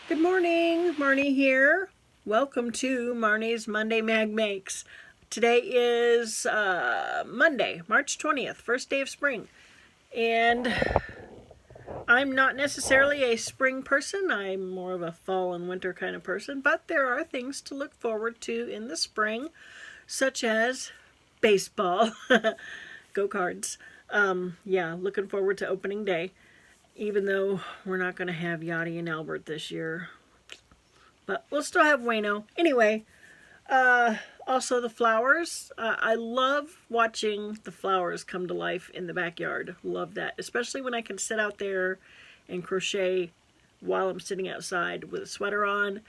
Good morning, Marnie here. Welcome to Marnie's Monday Mag Makes. Today is Monday, March 20th, first day of spring. And I'm not necessarily a spring person. I'm more of a fall and winter kind of person. But there are things to look forward to in the spring, such as baseball. Go Cards. Yeah, looking forward to opening day. Even though we're not going to have Yachty and Albert this year. But we'll still have Wayno. Anyway, also the flowers. I love watching the flowers come to life in the backyard. Love that. Especially when I can sit out there and crochet while I'm sitting outside with a sweater on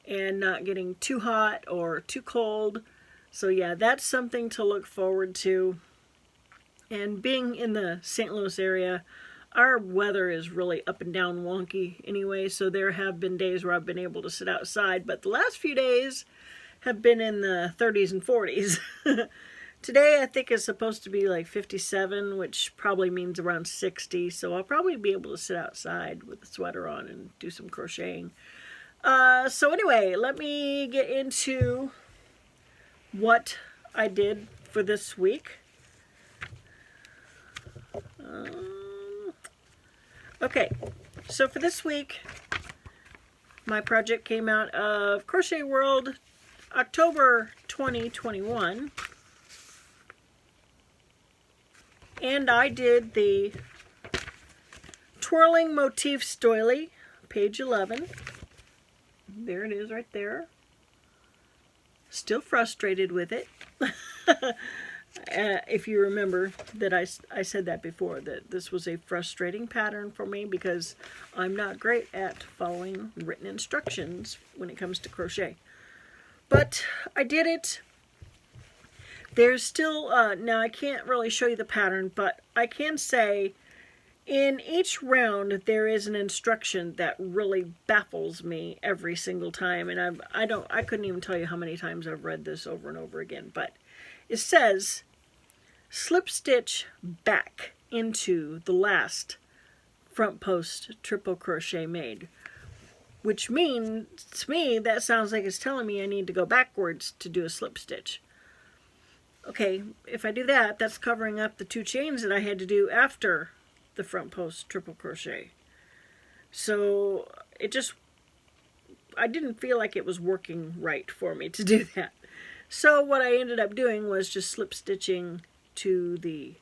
and not getting too hot or too cold. So yeah, that's something to look forward to. And being in the St. Louis area, our weather is really up and down wonky anyway, so there have been days where I've been able to sit outside, but the last few days have been in the 30s and 40s. Today I think is supposed to be like 57, which probably means around 60, so I'll probably be able to sit outside with a sweater on and do some crocheting. So anyway, let me get into what I did for this week. Okay, so for this week, my project came out of Crochet World, October 2021. And I did the Twirling Motifs Doily, page 11. There it is right there. Still frustrated with it. If you remember that I said that before, that this was a frustrating pattern for me because I'm not great at following written instructions when it comes to crochet. But I did it. There's still, now I can't really show you the pattern, but I can say in each round there is an instruction that really baffles me every single time. And I couldn't even tell you how many times I've read this over and over again, but it says, slip stitch back into the last front post triple crochet made, which means to me that sounds like it's telling me I need to go backwards to do a slip stitch. Okay, if I do that, that's covering up the 2 chains that I had to do after the front post triple crochet. So I didn't feel like it was working right for me to do that. So what I ended up doing was just slip stitching to the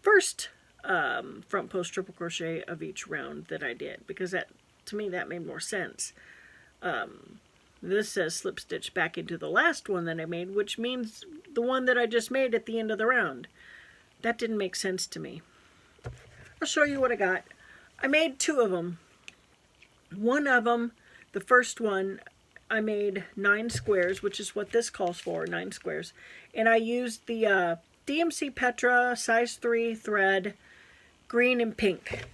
first front post triple crochet of each round that I did, because that, to me, that made more sense. This says slip stitch back into the last one that I made, which means the one that I just made at the end of the round. That didn't make sense to me. I'll show you what I got. I made 2 of them. One of them, the first one, I made 9 squares, which is what this calls for, 9 squares. And I used the DMC Petra size 3 thread, green and pink.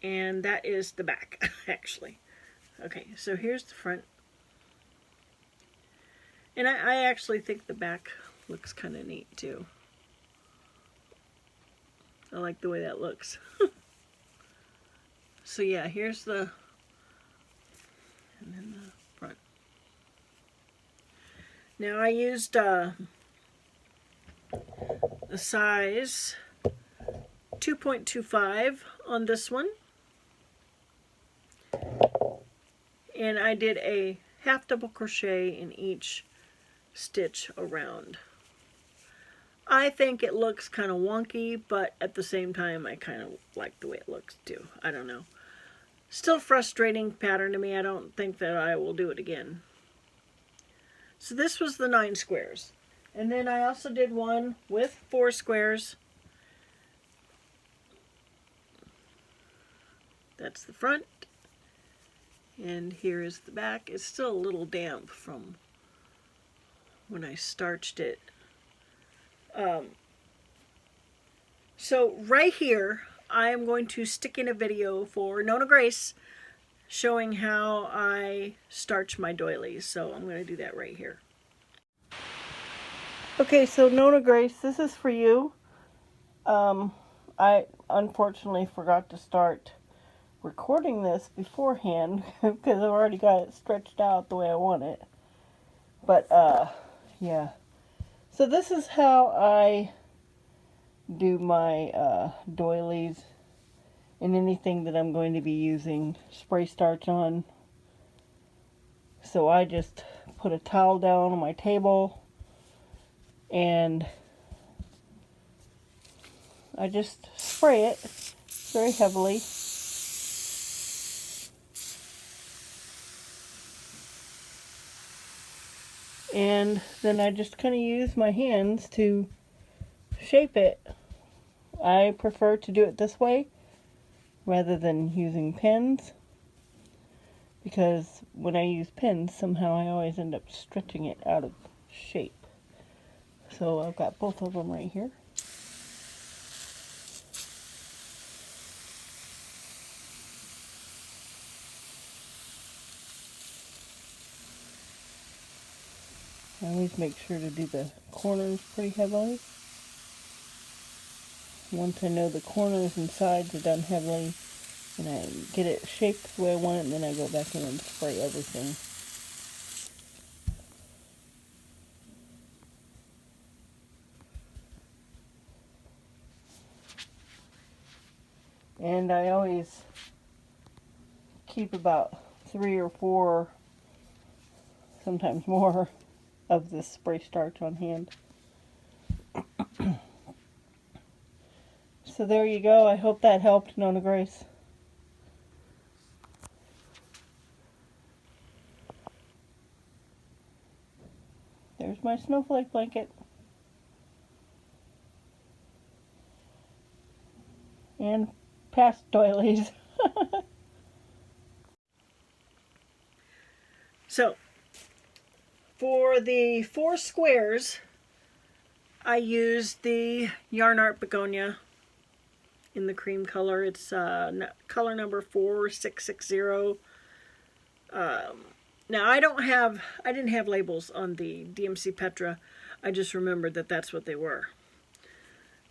And that is the back, actually. Okay, so here's the front. And I actually think the back looks kind of neat, too. I like the way that looks. So yeah, here's the, and then the front. Now I used the size 2.25 on this one. And I did a half double crochet in each stitch around. I think it looks kind of wonky, but at the same time I kind of like the way it looks too. I don't know. Still frustrating pattern to me. I don't think that I will do it again. So this was the 9 squares. And then I also did one with 4 squares. That's the front. And here is the back. It's still a little damp from when I starched it. So right here, I am going to stick in a video for Nona Grace showing how I starch my doilies. So I'm going to do that right here. Okay, so Nona Grace, this is for you. I unfortunately forgot to start recording this beforehand because I've already got it stretched out the way I want it. But, yeah. So this is how I do my doilies and anything that I'm going to be using spray starch on. So I just put a towel down on my table and I just spray it very heavily. And then I just kind of use my hands to shape it. I prefer to do it this way rather than using pens, because when I use pens, somehow I always end up stretching it out of shape. So I've got both of them right here. I always make sure to do the corners pretty heavily. Once I know the corners and sides are done heavily, and I get it shaped the way I want it, and then I go back in and spray everything. And I always keep about 3 or 4, sometimes more, of this spray starch on hand. So there you go. I hope that helped, Nona Grace. There's my snowflake blanket. And past doilies. So, for the 4 squares, I used the Yarn Art Begonia in the cream color. It's color number 4660. Now I didn't have labels on the DMC Petra. I just remembered that that's what they were.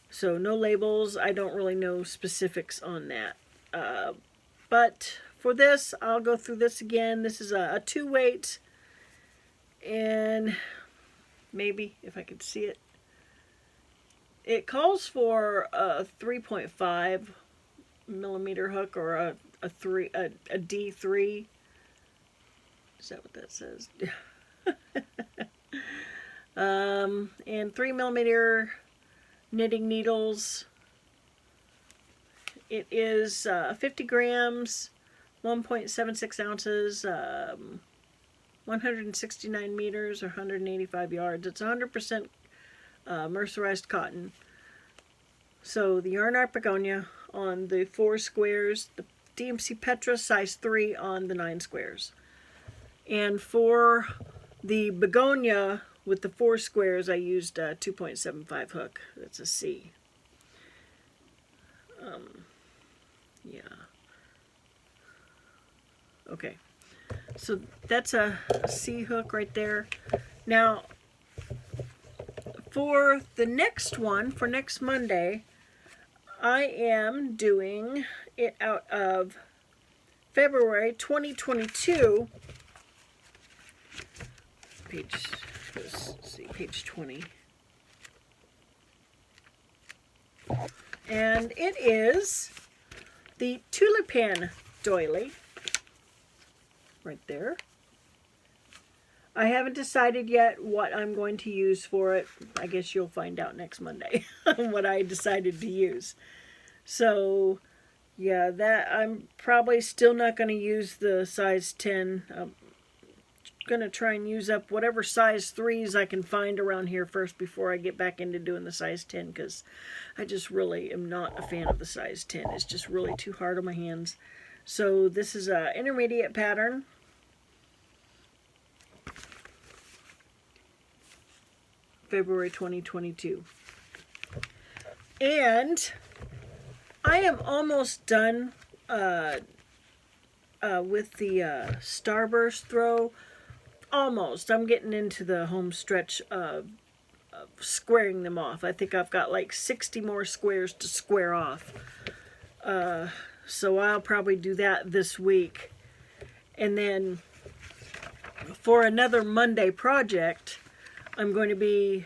So no labels. I don't really know specifics on that. But for this, I'll go through this again. This is a 2-weight, and maybe if I could see it, it calls for a 3.5 millimeter hook, or a D3. Is that what that says? And 3 millimeter knitting needles. It is 50 grams, 1.76 ounces, 169 meters or 185 yards. It's 100% mercerized cotton. So the Yarn Art Begonia on the 4 squares, the DMC Petra size 3 on the 9 squares. And for the Begonia with the 4 squares, I used a 2.75 hook. That's a C. Yeah. Okay. So that's a C hook right there. Now, for the next one, for next Monday, I am doing it out of February 2022. Let's see, page 20. And it is the Tulipan doily, right there. I haven't decided yet what I'm going to use for it. I guess you'll find out next Monday what I decided to use. So, yeah, that I'm probably still not going to use the size 10. I'm going to try and use up whatever size 3s I can find around here first before I get back into doing the size 10, because I just really am not a fan of the size 10. It's just really too hard on my hands. So this is an intermediate pattern. February 2022. And I am almost done with the starburst throw. Almost. I'm getting into the home stretch of squaring them off. I think I've got like 60 more squares to square off. So I'll probably do that this week. And then for another Monday project, I'm going to be,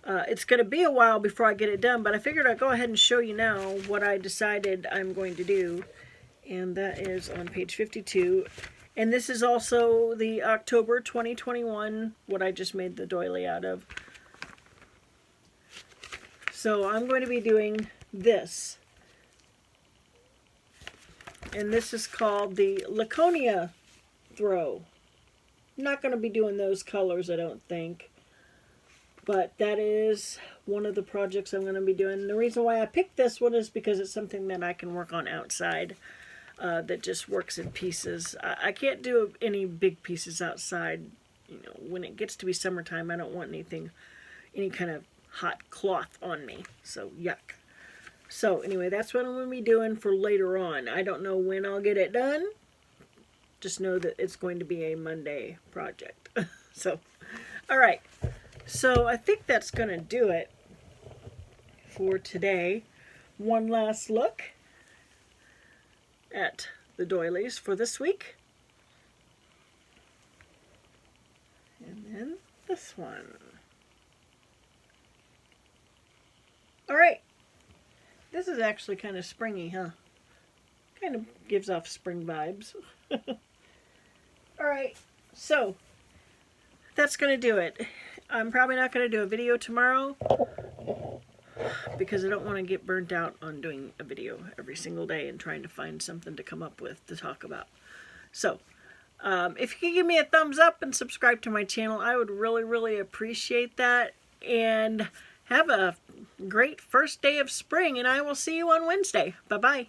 it's going to be a while before I get it done, but I figured I'd go ahead and show you now what I decided I'm going to do. And that is on page 52. And this is also the October 2021, what I just made the doily out of. So I'm going to be doing this. And this is called the Laconia throw. I'm not going to be doing those colors, I don't think. But that is one of the projects I'm going to be doing. The reason why I picked this one is because it's something that I can work on outside. That just works in pieces. I can't do any big pieces outside. You know, when it gets to be summertime, I don't want any kind of hot cloth on me. So, yuck. So, anyway, that's what I'm going to be doing for later on. I don't know when I'll get it done. Just know that it's going to be a Monday project. So, alright. So, I think that's going to do it for today. One last look at the doilies for this week. And then this one. Alright. This is actually kind of springy, huh? Kind of gives off spring vibes. Alright, so that's going to do it. I'm probably not going to do a video tomorrow because I don't want to get burnt out on doing a video every single day and trying to find something to come up with to talk about. So, if you could give me a thumbs up and subscribe to my channel, I would really, really appreciate that. And have a great first day of spring, and I will see you on Wednesday. Bye-bye.